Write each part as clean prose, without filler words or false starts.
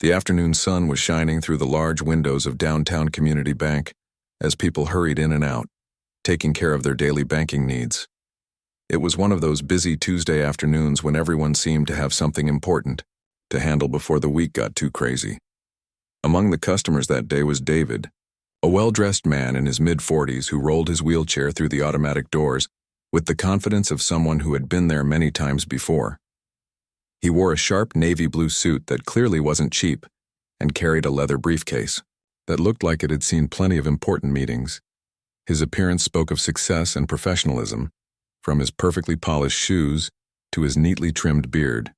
The afternoon sun was shining through the large windows of downtown Community Bank as people hurried in and out, taking care of their daily banking needs. It was one of those busy Tuesday afternoons when everyone seemed to have something important to handle before the week got too crazy. Among the customers that day was David, a well-dressed man in his mid-40s who rolled his wheelchair through the automatic doors with the confidence of someone who had been there many times before. He wore a sharp navy blue suit that clearly wasn't cheap and carried a leather briefcase that looked like it had seen plenty of important meetings. His appearance spoke of success and professionalism, from his perfectly polished shoes to his neatly trimmed beard.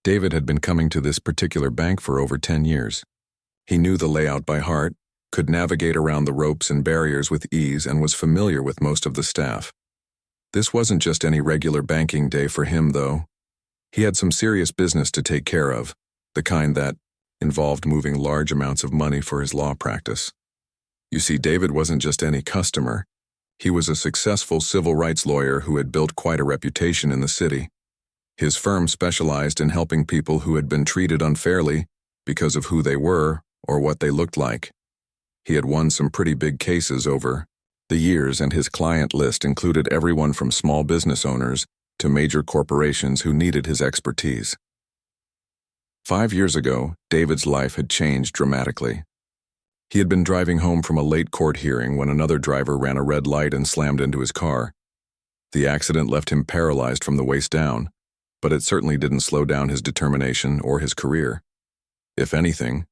David had been coming to this particular bank for over 10 years. He knew the layout by heart, could navigate around the ropes and barriers with ease, and was familiar with most of the staff. This wasn't just any regular banking day for him, though. He had some serious business to take care of, the kind that involved moving large amounts of money for his law practice. You see, David wasn't just any customer. He was a successful civil rights lawyer who had built quite a reputation in the city. His firm specialized in helping people who had been treated unfairly because of who they were or what they looked like. He had won some pretty big cases over the years, and his client list included everyone from small business owners to major corporations who needed his expertise. 5 years ago, David's life had changed dramatically. He had been driving home from a late court hearing when another driver ran a red light and slammed into his car. The accident left him paralyzed from the waist down, but it certainly didn't slow down his determination or his career. If anything,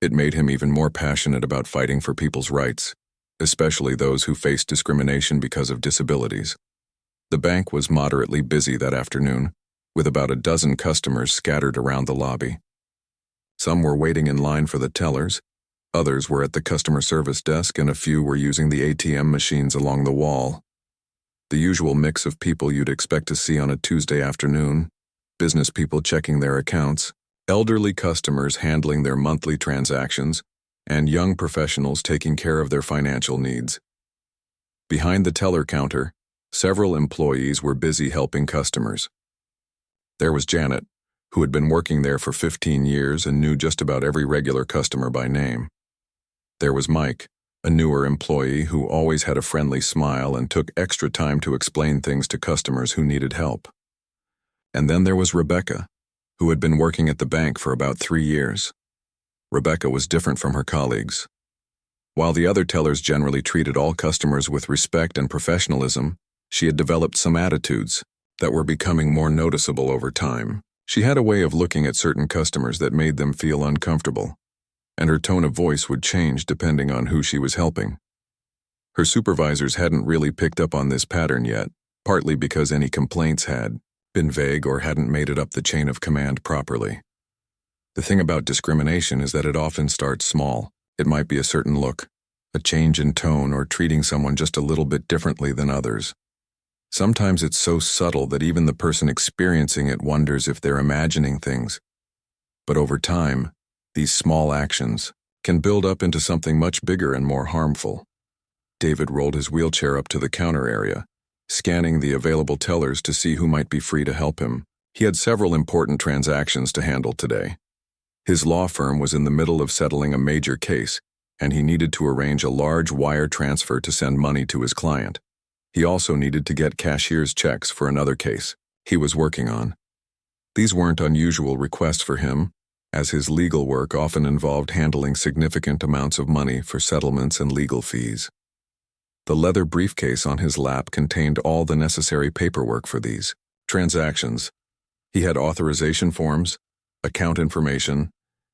it made him even more passionate about fighting for people's rights, especially those who faced discrimination because of disabilities. The bank was moderately busy that afternoon, with about a dozen customers scattered around the lobby. Some were waiting in line for the tellers, others were at the customer service desk, and a few were using the ATM machines along the wall. The usual mix of people you'd expect to see on a Tuesday afternoon: business people checking their accounts, elderly customers handling their monthly transactions, and young professionals taking care of their financial needs. Behind the teller counter, several employees were busy helping customers. There was Janet, who had been working there for 15 years and knew just about every regular customer by name. There was Mike, a newer employee who always had a friendly smile and took extra time to explain things to customers who needed help. And then there was Rebecca, who had been working at the bank for about 3 years. Rebecca was different from her colleagues. While the other tellers generally treated all customers with respect and professionalism, she had developed some attitudes that were becoming more noticeable over time. She had a way of looking at certain customers that made them feel uncomfortable, and her tone of voice would change depending on who she was helping. Her supervisors hadn't really picked up on this pattern yet, partly because any complaints had been vague or hadn't made it up the chain of command properly. The thing about discrimination is that it often starts small. It might be a certain look, a change in tone, or treating someone just a little bit differently than others. Sometimes it's so subtle that even the person experiencing it wonders if they're imagining things. But over time, these small actions can build up into something much bigger and more harmful. David rolled his wheelchair up to the counter area, scanning the available tellers to see who might be free to help him. He had several important transactions to handle today. His law firm was in the middle of settling a major case, and he needed to arrange a large wire transfer to send money to his client. He also needed to get cashier's checks for another case he was working on. These weren't unusual requests for him, as his legal work often involved handling significant amounts of money for settlements and legal fees. The leather briefcase on his lap contained all the necessary paperwork for these transactions. He had authorization forms, account information,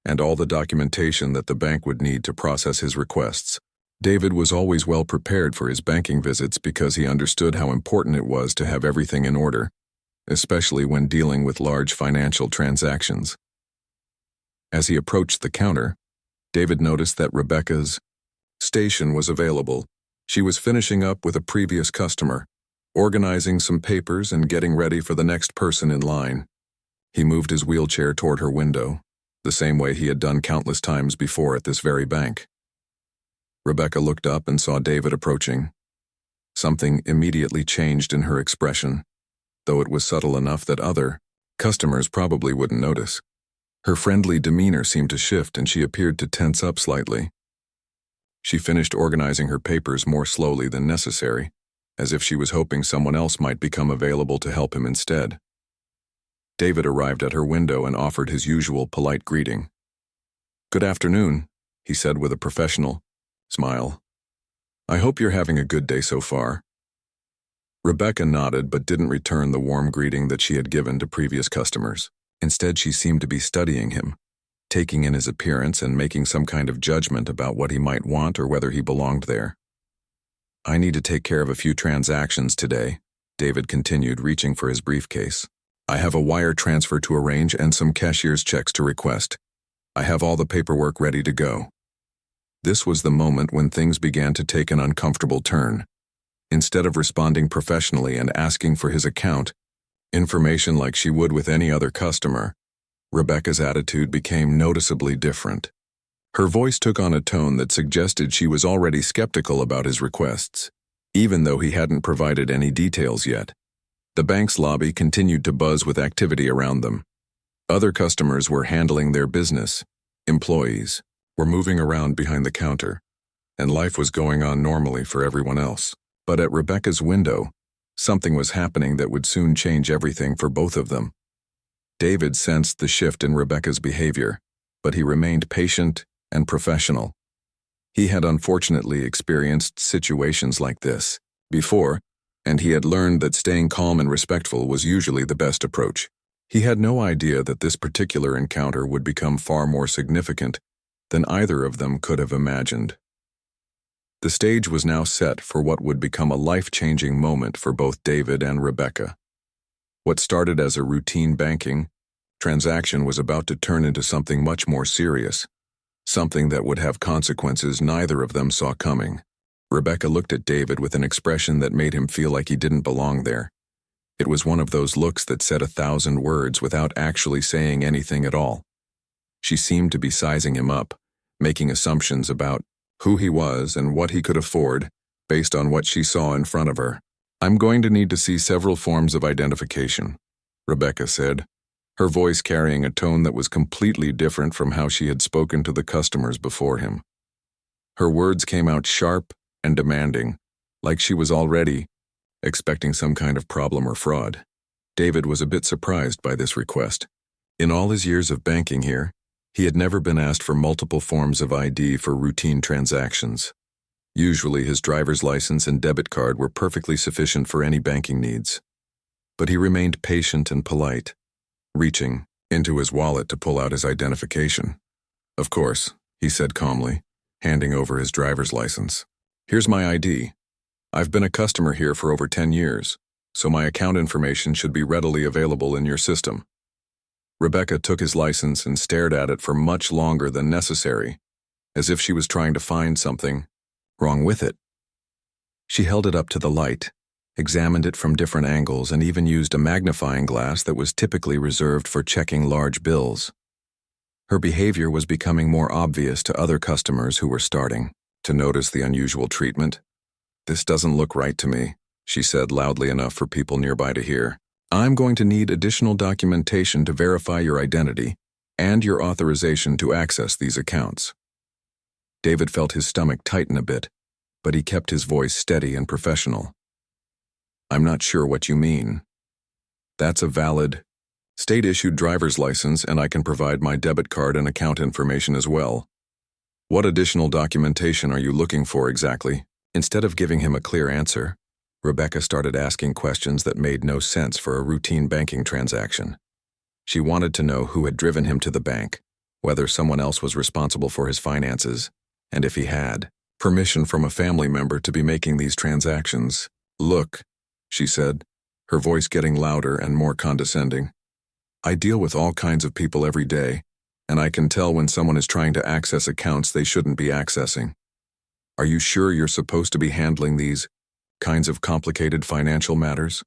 and all the documentation that the bank would need to process his requests. David was always well prepared for his banking visits because he understood how important it was to have everything in order, especially when dealing with large financial transactions. As he approached the counter, David noticed that Rebecca's station was available. She was finishing up with a previous customer, organizing some papers and getting ready for the next person in line. He moved his wheelchair toward her window, the same way he had done countless times before at this very bank. Rebecca looked up and saw David approaching. Something immediately changed in her expression, though it was subtle enough that other customers probably wouldn't notice. Her friendly demeanor seemed to shift and she appeared to tense up slightly. She finished organizing her papers more slowly than necessary, as if she was hoping someone else might become available to help him instead. David arrived at her window and offered his usual polite greeting. "Good afternoon," he said with a professional smile. "I hope you're having a good day so far." Rebecca nodded but didn't return the warm greeting that she had given to previous customers. Instead, she seemed to be studying him, taking in his appearance and making some kind of judgment about what he might want or whether he belonged there. "I need to take care of a few transactions today," David continued, reaching for his briefcase. "I have a wire transfer to arrange and some cashier's checks to request. I have all the paperwork ready to go." This was the moment when things began to take an uncomfortable turn. Instead of responding professionally and asking for his account information like she would with any other customer, Rebecca's attitude became noticeably different. Her voice took on a tone that suggested she was already skeptical about his requests, even though he hadn't provided any details yet. The bank's lobby continued to buzz with activity around them. Other customers were handling their business, employees were moving around behind the counter, and life was going on normally for everyone else. But at Rebecca's window, something was happening that would soon change everything for both of them. David sensed the shift in Rebecca's behavior, but he remained patient and professional. He had unfortunately experienced situations like this before, and he had learned that staying calm and respectful was usually the best approach. He had no idea that this particular encounter would become far more significant than either of them could have imagined. The stage was now set for what would become a life-changing moment for both David and Rebecca. What started as a routine banking transaction was about to turn into something much more serious, something that would have consequences neither of them saw coming. Rebecca looked at David with an expression that made him feel like he didn't belong there. It was one of those looks that said 1,000 words without actually saying anything at all. She seemed to be sizing him up, making assumptions about who he was and what he could afford based on what she saw in front of her. "I'm going to need to see several forms of identification," Rebecca said, her voice carrying a tone that was completely different from how she had spoken to the customers before him. Her words came out sharp and demanding, like she was already expecting some kind of problem or fraud. David was a bit surprised by this request. In all his years of banking here, he had never been asked for multiple forms of ID for routine transactions. Usually his driver's license and debit card were perfectly sufficient for any banking needs. But he remained patient and polite, reaching into his wallet to pull out his identification. "Of course," he said calmly, handing over his driver's license. "Here's my ID. I've been a customer here for over 10 years, so my account information should be readily available in your system." Rebecca took his license and stared at it for much longer than necessary, as if she was trying to find something wrong with it. She held it up to the light, examined it from different angles, and even used a magnifying glass that was typically reserved for checking large bills. Her behavior was becoming more obvious to other customers who were starting to notice the unusual treatment. "This doesn't look right to me," she said loudly enough for people nearby to hear. "I'm going to need additional documentation to verify your identity and your authorization to access these accounts." David felt his stomach tighten a bit, but he kept his voice steady and professional. "I'm not sure what you mean. That's a valid, state-issued driver's license, and I can provide my debit card and account information as well. What additional documentation are you looking for exactly?" Instead of giving him a clear answer, Rebecca started asking questions that made no sense for a routine banking transaction. She wanted to know who had driven him to the bank, whether someone else was responsible for his finances, and if he had permission from a family member to be making these transactions. "Look," she said, her voice getting louder and more condescending. "I deal with all kinds of people every day, and I can tell when someone is trying to access accounts they shouldn't be accessing. Are you sure you're supposed to be handling these kinds of complicated financial matters?"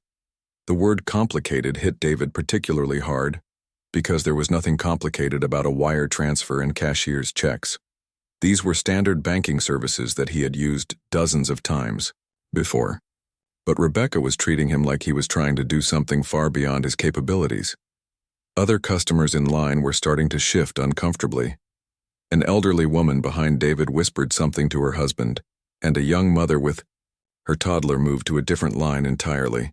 The word complicated hit David particularly hard because there was nothing complicated about a wire transfer and cashier's checks. These were standard banking services that he had used dozens of times before. But Rebecca was treating him like he was trying to do something far beyond his capabilities. Other customers in line were starting to shift uncomfortably. An elderly woman behind David whispered something to her husband, and a young mother with her toddler moved to a different line entirely.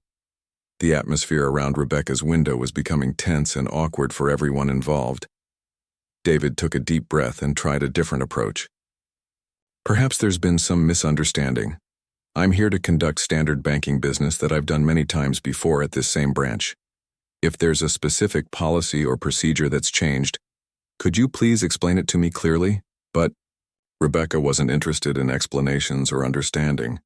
The atmosphere around Rebecca's window was becoming tense and awkward for everyone involved. David took a deep breath and tried a different approach. Perhaps there's been some misunderstanding. I'm here to conduct standard banking business that I've done many times before at this same branch. If there's a specific policy or procedure that's changed, could you please explain it to me clearly? But Rebecca wasn't interested in explanations or understanding.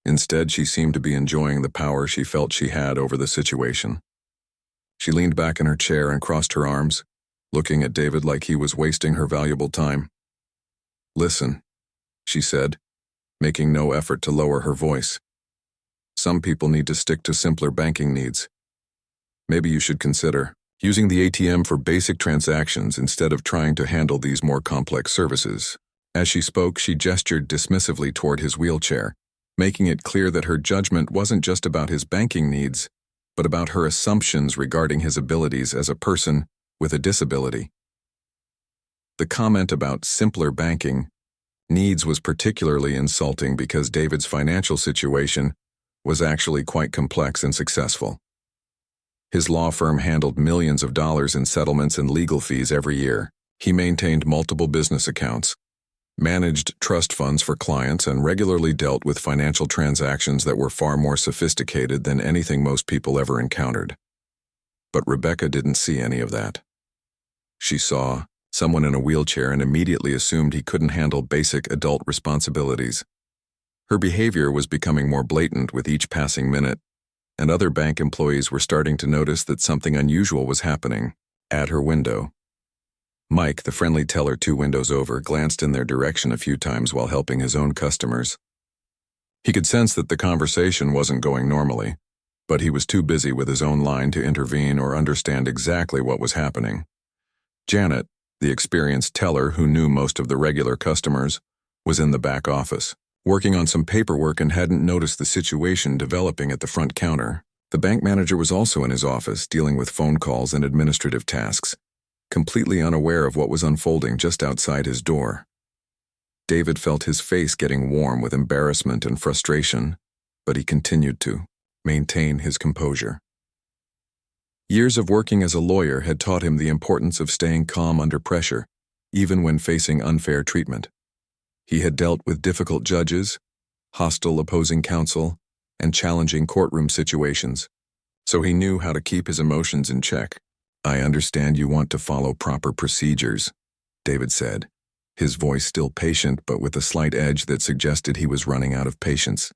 Instead, she seemed to be enjoying the power she felt she had over the situation. She leaned back in her chair and crossed her arms, looking at David like he was wasting her valuable time. "Listen," she said, making no effort to lower her voice. "Some people need to stick to simpler banking needs. Maybe you should consider using the ATM for basic transactions instead of trying to handle these more complex services." As she spoke, she gestured dismissively toward his wheelchair, making it clear that her judgment wasn't just about his banking needs, but about her assumptions regarding his abilities as a person with a disability. The comment about simpler banking needs was particularly insulting because David's financial situation was actually quite complex and successful. His law firm handled millions of dollars in settlements and legal fees every year. He maintained multiple business accounts, managed trust funds for clients, and regularly dealt with financial transactions that were far more sophisticated than anything most people ever encountered. But Rebecca didn't see any of that. She saw someone in a wheelchair and immediately assumed he couldn't handle basic adult responsibilities. Her behavior was becoming more blatant with each passing minute, and other bank employees were starting to notice that something unusual was happening at her window. Mike, the friendly teller 2 windows over, glanced in their direction a few times while helping his own customers. He could sense that the conversation wasn't going normally, but he was too busy with his own line to intervene or understand exactly what was happening. Janet, the experienced teller who knew most of the regular customers, was in the back office, working on some paperwork, and hadn't noticed the situation developing at the front counter. The bank manager was also in his office, dealing with phone calls and administrative tasks, completely unaware of what was unfolding just outside his door. David felt his face getting warm with embarrassment and frustration, but he continued to maintain his composure. Years of working as a lawyer had taught him the importance of staying calm under pressure, even when facing unfair treatment. He had dealt with difficult judges, hostile opposing counsel, and challenging courtroom situations, so he knew how to keep his emotions in check. "I understand you want to follow proper procedures," David said, his voice still patient but with a slight edge that suggested he was running out of patience.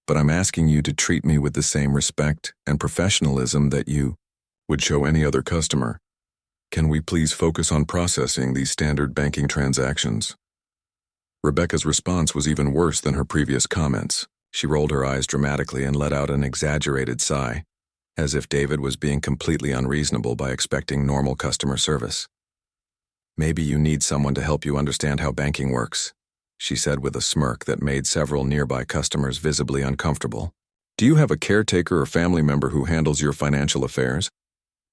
"But I'm asking you to treat me with the same respect and professionalism that you would show any other customer. Can we please focus on processing these standard banking transactions?" Rebecca's response was even worse than her previous comments. She rolled her eyes dramatically and let out an exaggerated sigh, as if David was being completely unreasonable by expecting normal customer service. "Maybe you need someone to help you understand how banking works," she said with a smirk that made several nearby customers visibly uncomfortable. "Do you have a caretaker or family member who handles your financial affairs?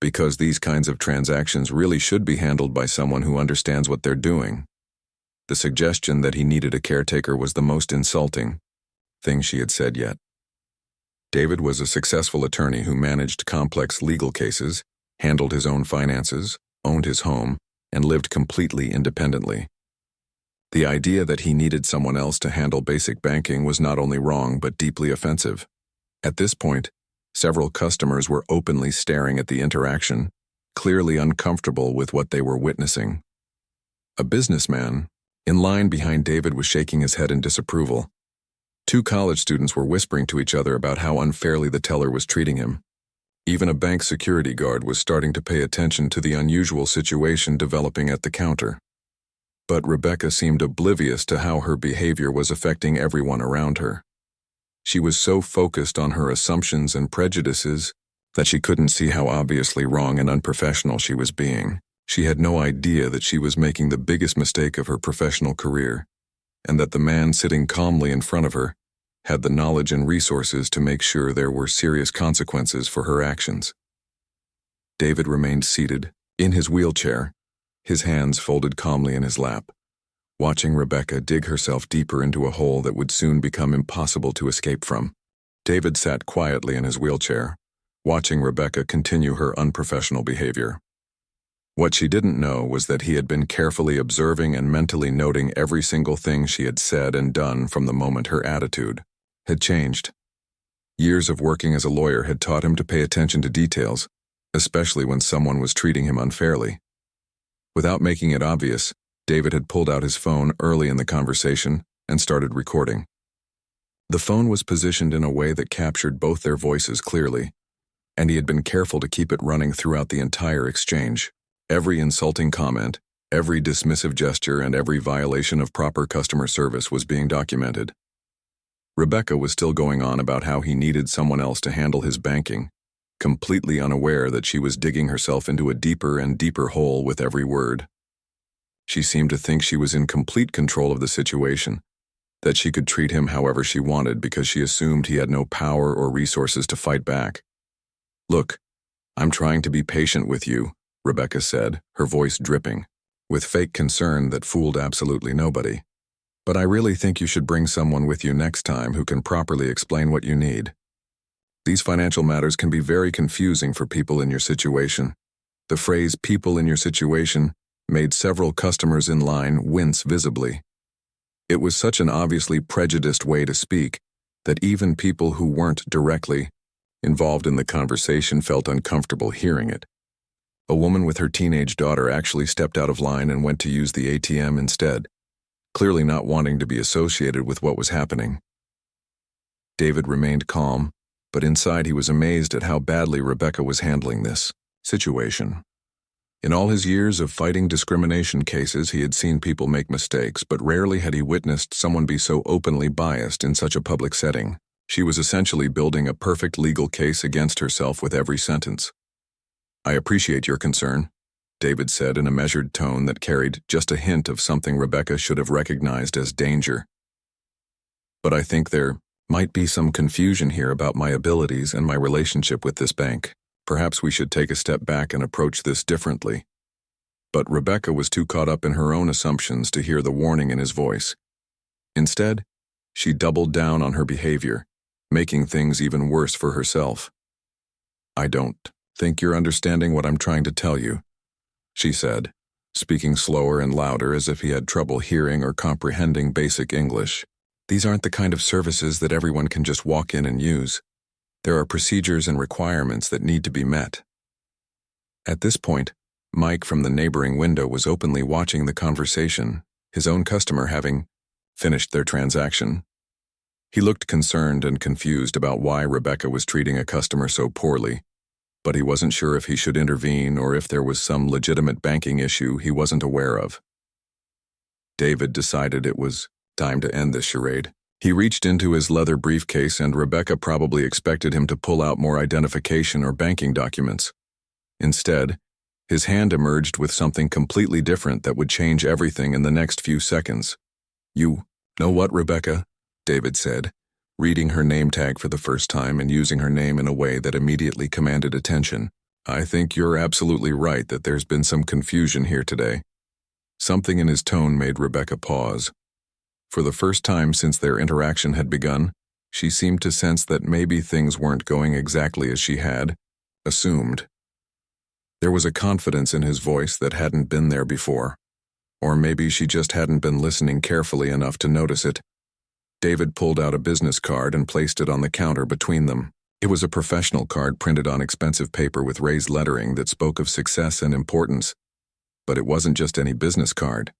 Because these kinds of transactions really should be handled by someone who understands what they're doing." The suggestion that he needed a caretaker was the most insulting thing she had said yet. David was a successful attorney who managed complex legal cases, handled his own finances, owned his home, and lived completely independently. The idea that he needed someone else to handle basic banking was not only wrong but deeply offensive. At this point, several customers were openly staring at the interaction, clearly uncomfortable with what they were witnessing. A businessman in line behind David was shaking his head in disapproval. 2 college students were whispering to each other about how unfairly the teller was treating him. Even a bank security guard was starting to pay attention to the unusual situation developing at the counter. But Rebecca seemed oblivious to how her behavior was affecting everyone around her. She was so focused on her assumptions and prejudices that she couldn't see how obviously wrong and unprofessional she was being. She had no idea that she was making the biggest mistake of her professional career, and that the man sitting calmly in front of her had the knowledge and resources to make sure there were serious consequences for her actions. David remained seated, in his wheelchair, his hands folded calmly in his lap, watching Rebecca dig herself deeper into a hole that would soon become impossible to escape from. David sat quietly in his wheelchair, watching Rebecca continue her unprofessional behavior. What she didn't know was that he had been carefully observing and mentally noting every single thing she had said and done from the moment her attitude had changed. Years of working as a lawyer had taught him to pay attention to details, especially when someone was treating him unfairly. Without making it obvious, David had pulled out his phone early in the conversation and started recording. The phone was positioned in a way that captured both their voices clearly, and he had been careful to keep it running throughout the entire exchange. Every insulting comment, every dismissive gesture, and every violation of proper customer service was being documented. Rebecca was still going on about how he needed someone else to handle his banking, completely unaware that she was digging herself into a deeper and deeper hole with every word. She seemed to think she was in complete control of the situation, that she could treat him however she wanted because she assumed he had no power or resources to fight back. "Look, I'm trying to be patient with you," Rebecca said, her voice dripping, with fake concern that fooled absolutely nobody. "But I really think you should bring someone with you next time who can properly explain what you need. These financial matters can be very confusing for people in your situation." The phrase "people in your situation" made several customers in line wince visibly. It was such an obviously prejudiced way to speak that even people who weren't directly involved in the conversation felt uncomfortable hearing it. A woman with her teenage daughter actually stepped out of line and went to use the ATM instead, clearly not wanting to be associated with what was happening. David remained calm, but inside he was amazed at how badly Rebecca was handling this situation. In all his years of fighting discrimination cases, he had seen people make mistakes, but rarely had he witnessed someone be so openly biased in such a public setting. She was essentially building a perfect legal case against herself with every sentence. "I appreciate your concern," David said in a measured tone that carried just a hint of something Rebecca should have recognized as danger. "But I think there might be some confusion here about my abilities and my relationship with this bank. Perhaps we should take a step back and approach this differently." But Rebecca was too caught up in her own assumptions to hear the warning in his voice. Instead, she doubled down on her behavior, making things even worse for herself. "I don't think you're understanding what I'm trying to tell you," she said, speaking slower and louder as if he had trouble hearing or comprehending basic English. "These aren't the kind of services that everyone can just walk in and use. There are procedures and requirements that need to be met." At this point, Mike from the neighboring window was openly watching the conversation, his own customer having finished their transaction. He looked concerned and confused about why Rebecca was treating a customer so poorly, but he wasn't sure if he should intervene or if there was some legitimate banking issue he wasn't aware of. David decided it was time to end this charade. He reached into his leather briefcase, and Rebecca probably expected him to pull out more identification or banking documents. Instead, his hand emerged with something completely different that would change everything in the next few seconds. "You know what, Rebecca?" David said, reading her name tag for the first time and using her name in a way that immediately commanded attention. "I think you're absolutely right that there's been some confusion here today." Something in his tone made Rebecca pause. For the first time since their interaction had begun, she seemed to sense that maybe things weren't going exactly as she had assumed. There was a confidence in his voice that hadn't been there before, or maybe she just hadn't been listening carefully enough to notice it. David pulled out a business card and placed it on the counter between them. It was a professional card printed on expensive paper with raised lettering that spoke of success and importance. But it wasn't just any business card.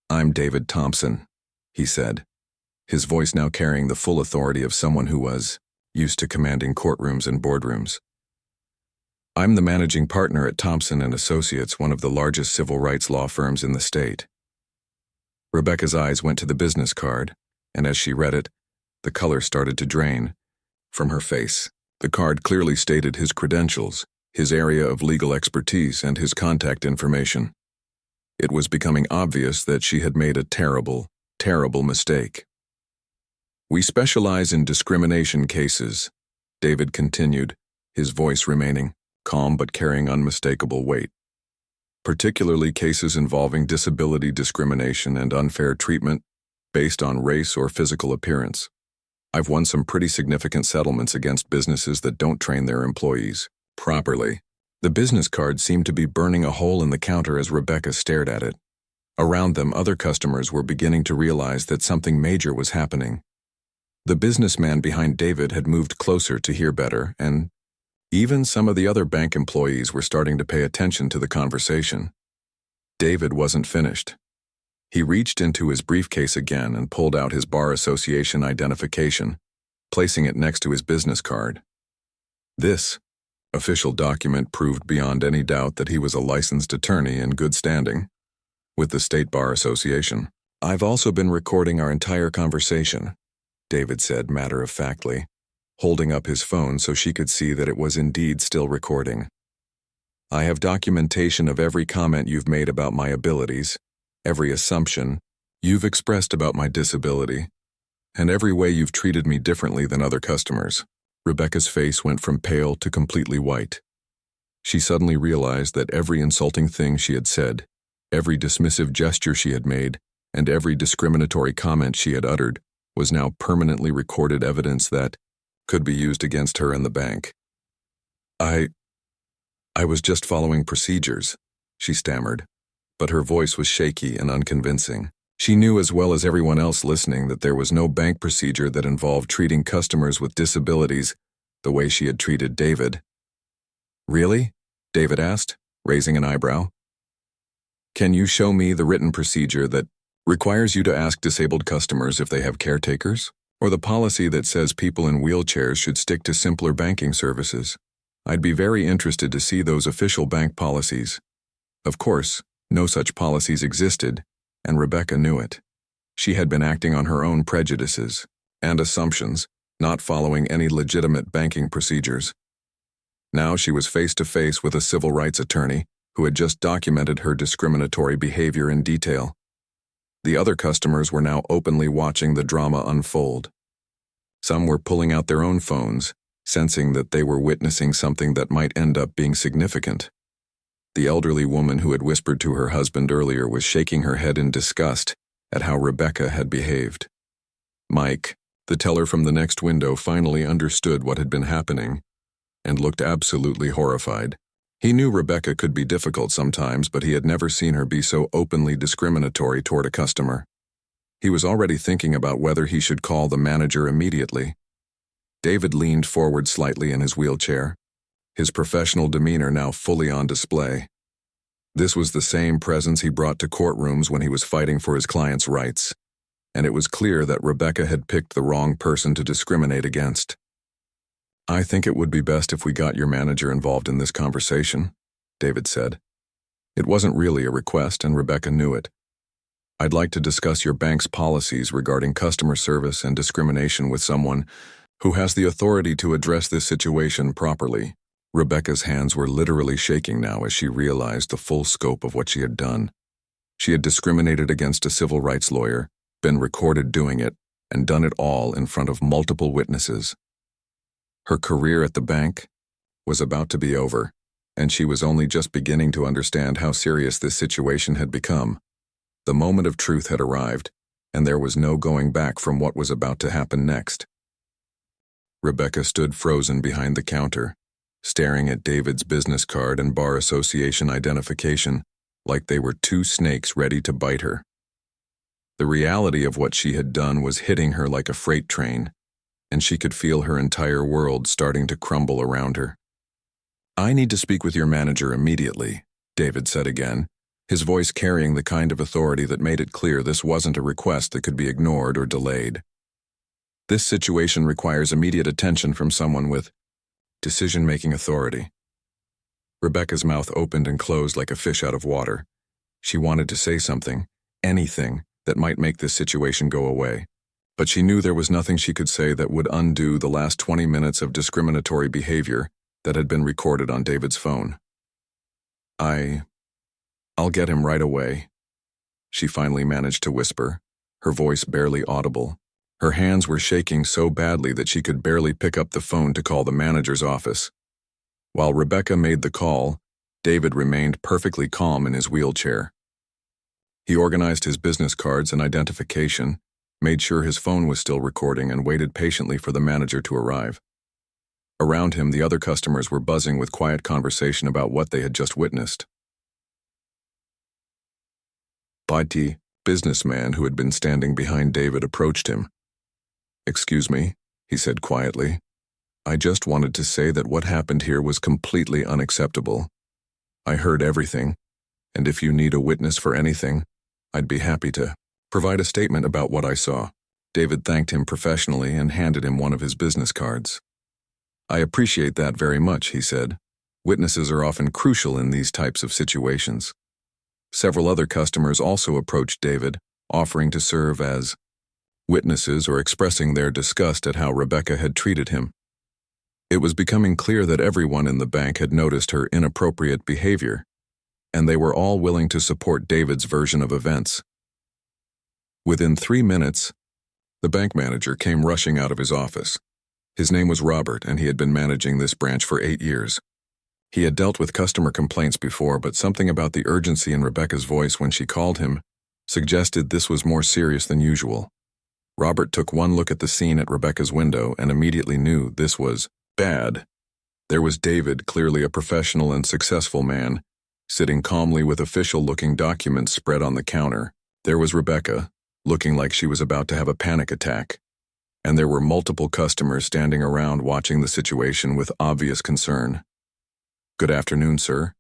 "I'm David Thompson," he said, his voice now carrying the full authority of someone who was used to commanding courtrooms and boardrooms. "I'm the managing partner at Thompson & Associates, one of the largest civil rights law firms in the state." Rebecca's eyes went to the business card, and as she read it, the color started to drain from her face. The card clearly stated his credentials, his area of legal expertise, and his contact information. It was becoming obvious that she had made a terrible, terrible mistake. "We specialize in discrimination cases," David continued, his voice remaining calm but carrying unmistakable weight. Particularly cases involving disability discrimination and unfair treatment based on race or physical appearance. I've won some pretty significant settlements against businesses that don't train their employees properly. The business card seemed to be burning a hole in the counter as Rebecca stared at it. Around them, other customers were beginning to realize that something major was happening. The businessman behind David had moved closer to hear better, and even some of the other bank employees were starting to pay attention to the conversation. David wasn't finished. He reached into his briefcase again and pulled out his bar association identification, placing it next to his business card. This official document proved beyond any doubt that he was a licensed attorney in good standing with the State Bar Association. "I've also been recording our entire conversation," David said matter-of-factly, holding up his phone so she could see that it was indeed still recording. "I have documentation of every comment you've made about my abilities, every assumption you've expressed about my disability, and every way you've treated me differently than other customers." Rebecca's face went from pale to completely white. She suddenly realized that every insulting thing she had said, every dismissive gesture she had made, and every discriminatory comment she had uttered was now permanently recorded evidence that could be used against her and the bank. I was just following procedures," she stammered, but her voice was shaky and unconvincing. She knew as well as everyone else listening that there was no bank procedure that involved treating customers with disabilities the way she had treated David. "Really?" David asked, raising an eyebrow. "Can you show me the written procedure that requires you to ask disabled customers if they have caretakers? Or the policy that says people in wheelchairs should stick to simpler banking services? I'd be very interested to see those official bank policies." Of course, no such policies existed, and Rebecca knew it. She had been acting on her own prejudices and assumptions, not following any legitimate banking procedures. Now she was face to face with a civil rights attorney who had just documented her discriminatory behavior in detail. The other customers were now openly watching the drama unfold. Some were pulling out their own phones, sensing that they were witnessing something that might end up being significant. The elderly woman who had whispered to her husband earlier was shaking her head in disgust at how Rebecca had behaved. Mike, the teller from the next window, finally understood what had been happening and looked absolutely horrified. He knew Rebecca could be difficult sometimes, but he had never seen her be so openly discriminatory toward a customer. He was already thinking about whether he should call the manager immediately. David leaned forward slightly in his wheelchair, his professional demeanor now fully on display. This was the same presence he brought to courtrooms when he was fighting for his clients' rights, and it was clear that Rebecca had picked the wrong person to discriminate against. "I think it would be best if we got your manager involved in this conversation," David said. It wasn't really a request, and Rebecca knew it. "I'd like to discuss your bank's policies regarding customer service and discrimination with someone who has the authority to address this situation properly." Rebecca's hands were literally shaking now as she realized the full scope of what she had done. She had discriminated against a civil rights lawyer, been recorded doing it, and done it all in front of multiple witnesses. Her career at the bank was about to be over, and she was only just beginning to understand how serious this situation had become. The moment of truth had arrived, and there was no going back from what was about to happen next. Rebecca stood frozen behind the counter, staring at David's business card and bar association identification like they were two snakes ready to bite her. The reality of what she had done was hitting her like a freight train, and she could feel her entire world starting to crumble around her. "I need to speak with your manager immediately," David said again, his voice carrying the kind of authority that made it clear this wasn't a request that could be ignored or delayed. "This situation requires immediate attention from someone with decision-making authority." Rebecca's mouth opened and closed like a fish out of water. She wanted to say something, anything, that might make this situation go away. But she knew there was nothing she could say that would undo the last 20 minutes of discriminatory behavior that had been recorded on David's phone. I'll get him right away," she finally managed to whisper, her voice barely audible. Her hands were shaking so badly that she could barely pick up the phone to call the manager's office. While Rebecca made the call, David remained perfectly calm in his wheelchair. He organized his business cards and identification, made sure his phone was still recording, and waited patiently for the manager to arrive. Around him, the other customers were buzzing with quiet conversation about what they had just witnessed. The businessman who had been standing behind David approached him. "Excuse me," he said quietly. "I just wanted to say that what happened here was completely unacceptable. I heard everything, and if you need a witness for anything, I'd be happy to provide a statement about what I saw." David thanked him professionally and handed him one of his business cards. "I appreciate that very much," he said. "Witnesses are often crucial in these types of situations." Several other customers also approached David, offering to serve as witnesses or expressing their disgust at how Rebecca had treated him. It was becoming clear that everyone in the bank had noticed her inappropriate behavior, and they were all willing to support David's version of events. Within 3 minutes, the bank manager came rushing out of his office. His name was Robert, and he had been managing this branch for 8 years. He had dealt with customer complaints before, but something about the urgency in Rebecca's voice when she called him suggested this was more serious than usual. Robert took one look at the scene at Rebecca's window and immediately knew this was bad. There was David, clearly a professional and successful man, sitting calmly with official-looking documents spread on the counter. There was Rebecca, looking like she was about to have a panic attack. And there were multiple customers standing around watching the situation with obvious concern. "Good afternoon, sir,"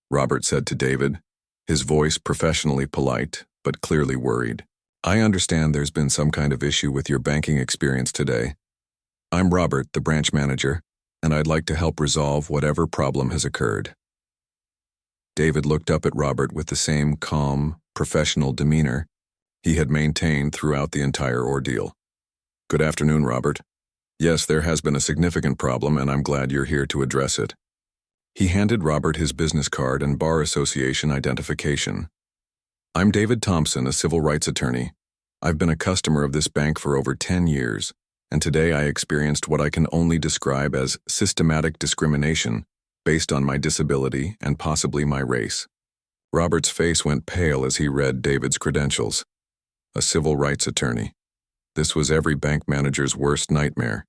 Robert said to David, his voice professionally polite, but clearly worried. "I understand there's been some kind of issue with your banking experience today. I'm Robert, the branch manager, and I'd like to help resolve whatever problem has occurred." David looked up at Robert with the same calm, professional demeanor he had maintained throughout the entire ordeal. "Good afternoon, Robert. Yes, there has been a significant problem, and I'm glad you're here to address it." He handed Robert his business card and Bar Association identification. "I'm David Thompson, a civil rights attorney. I've been a customer of this bank for over 10 years, and today I experienced what I can only describe as systematic discrimination based on my disability and possibly my race." Robert's face went pale as he read David's credentials. A civil rights attorney. This was every bank manager's worst nightmare.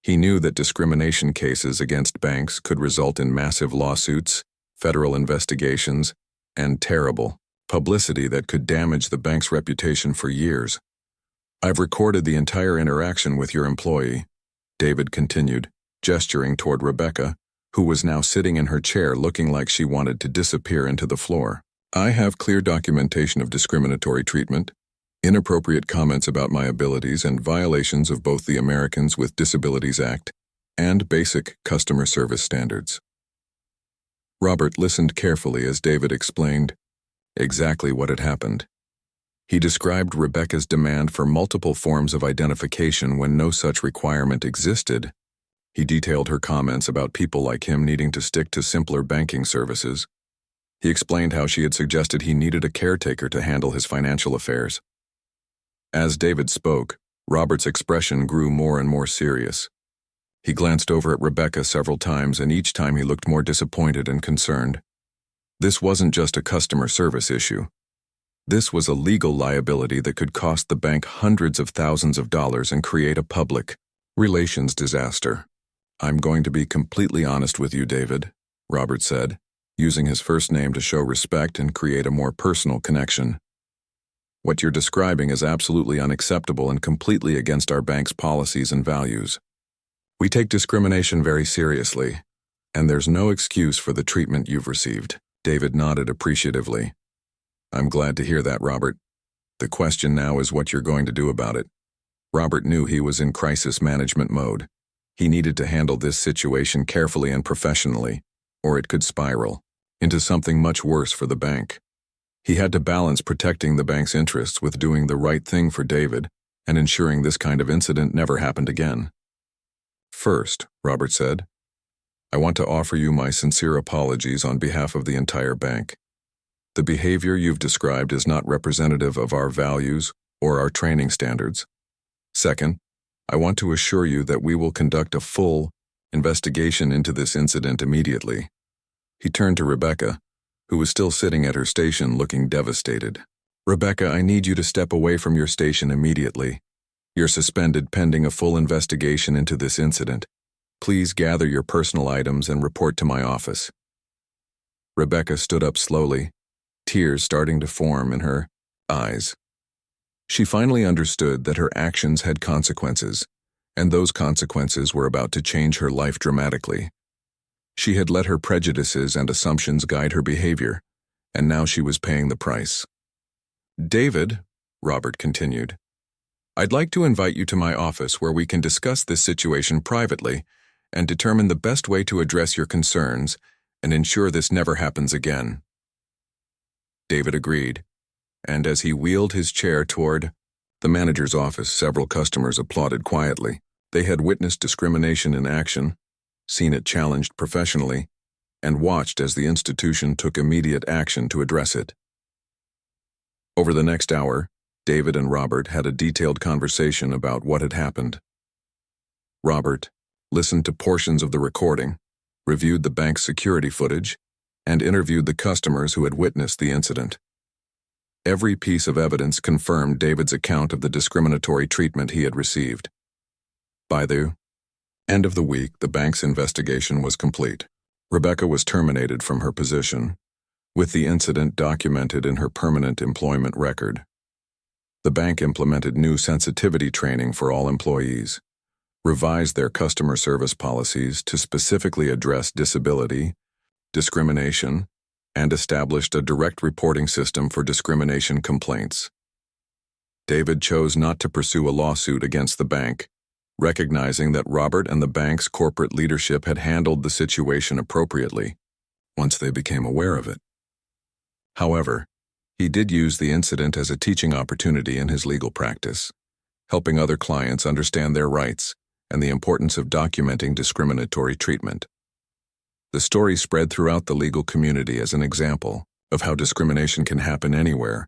He knew that discrimination cases against banks could result in massive lawsuits, federal investigations, and terrible publicity that could damage the bank's reputation for years. "I've recorded the entire interaction with your employee," David continued, gesturing toward Rebecca, who was now sitting in her chair looking like she wanted to disappear into the floor. "I have clear documentation of discriminatory treatment, inappropriate comments about my abilities, and violations of both the Americans with Disabilities Act and basic customer service standards." Robert listened carefully as David explained exactly what had happened. He described Rebecca's demand for multiple forms of identification when no such requirement existed. He detailed her comments about people like him needing to stick to simpler banking services. He explained how she had suggested he needed a caretaker to handle his financial affairs. As David spoke, Robert's expression grew more and more serious. He glanced over at Rebecca several times, and each time he looked more disappointed and concerned. This wasn't just a customer service issue. This was a legal liability that could cost the bank hundreds of thousands of dollars and create a public relations disaster. "I'm going to be completely honest with you, David," Robert said, using his first name to show respect and create a more personal connection. "What you're describing is absolutely unacceptable and completely against our bank's policies and values. We take discrimination very seriously, and there's no excuse for the treatment you've received." David nodded appreciatively. "I'm glad to hear that, Robert. The question now is what you're going to do about it." Robert knew he was in crisis management mode. He needed to handle this situation carefully and professionally, or it could spiral into something much worse for the bank. He had to balance protecting the bank's interests with doing the right thing for David and ensuring this kind of incident never happened again. "First," Robert said, "I want to offer you my sincere apologies on behalf of the entire bank. The behavior you've described is not representative of our values or our training standards. Second, I want to assure you that we will conduct a full investigation into this incident immediately. He turned to Rebecca, who was still sitting at her station looking devastated. Rebecca, I need you to step away from your station immediately. You're suspended pending a full investigation into this incident. Please gather your personal items and report to my office. Rebecca stood up slowly, tears starting to form in her eyes. She finally understood that her actions had consequences, and those consequences were about to change her life dramatically. She had let her prejudices and assumptions guide her behavior, and now she was paying the price. David, Robert continued, I'd like to invite you to my office where we can discuss this situation privately and determine the best way to address your concerns and ensure this never happens again. David agreed, and as he wheeled his chair toward the manager's office, several customers applauded quietly. They had witnessed discrimination in action, seen it challenged professionally, and watched as the institution took immediate action to address it. Over the next hour, David and Robert had a detailed conversation about what had happened. Robert listened to portions of the recording, reviewed the bank's security footage, and interviewed the customers who had witnessed the incident. Every piece of evidence confirmed David's account of the discriminatory treatment he had received. By the end of the week, the bank's investigation was complete. Rebecca was terminated from her position, with the incident documented in her permanent employment record. The bank implemented new sensitivity training for all employees, revised their customer service policies to specifically address disability, discrimination, and established a direct reporting system for discrimination complaints. David chose not to pursue a lawsuit against the bank, recognizing that Robert and the bank's corporate leadership had handled the situation appropriately once they became aware of it. However, he did use the incident as a teaching opportunity in his legal practice, helping other clients understand their rights and the importance of documenting discriminatory treatment. The story spread throughout the legal community as an example of how discrimination can happen anywhere,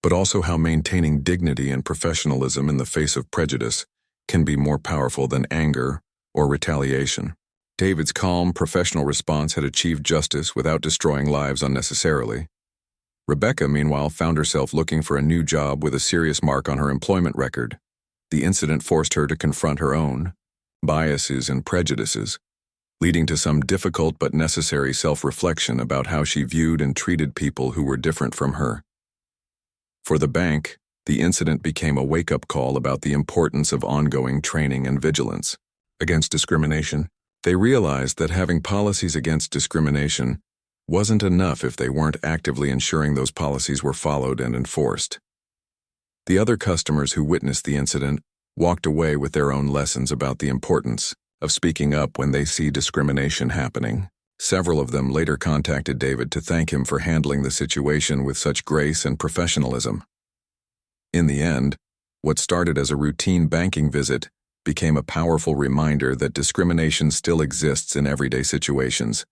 but also how maintaining dignity and professionalism in the face of prejudice can be more powerful than anger or retaliation. David's calm, professional response had achieved justice without destroying lives unnecessarily. Rebecca, meanwhile, found herself looking for a new job with a serious mark on her employment record. The incident forced her to confront her own biases and prejudices, leading to some difficult but necessary self-reflection about how she viewed and treated people who were different from her. For the bank, the incident became a wake-up call about the importance of ongoing training and vigilance against discrimination. They realized that having policies against discrimination wasn't enough if they weren't actively ensuring those policies were followed and enforced. The other customers who witnessed the incident walked away with their own lessons about the importance of speaking up when they see discrimination happening. Several of them later contacted David to thank him for handling the situation with such grace and professionalism. In the end, what started as a routine banking visit became a powerful reminder that discrimination still exists in everyday situations,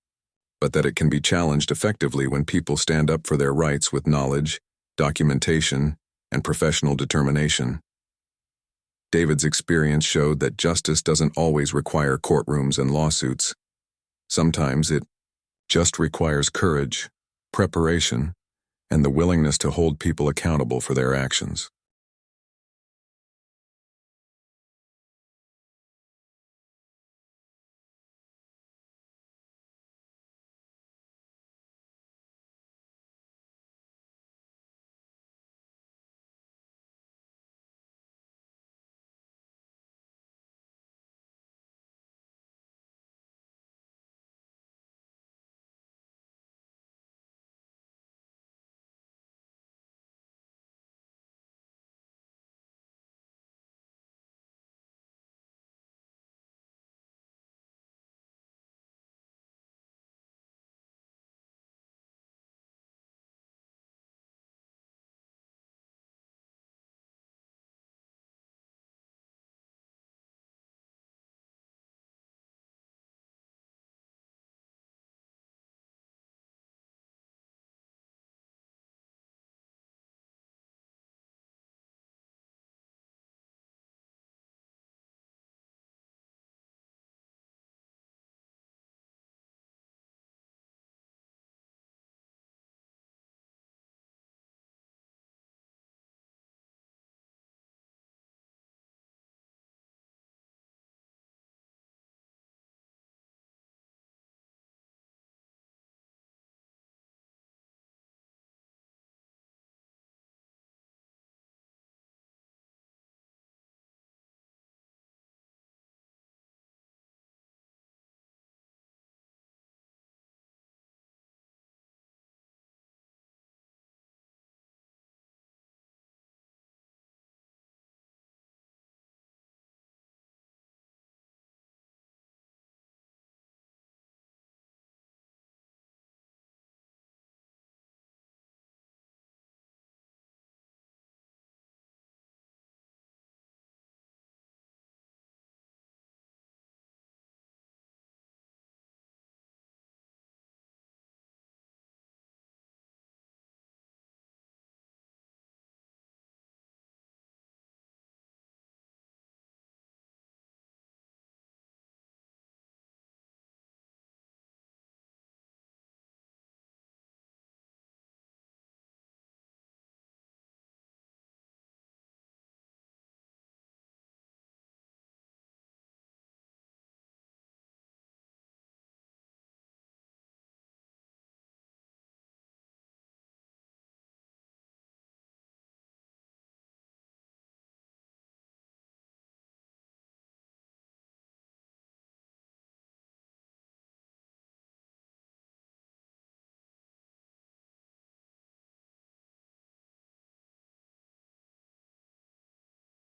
but that it can be challenged effectively when people stand up for their rights with knowledge, documentation, and professional determination. David's experience showed that justice doesn't always require courtrooms and lawsuits. Sometimes it just requires courage, preparation, and the willingness to hold people accountable for their actions.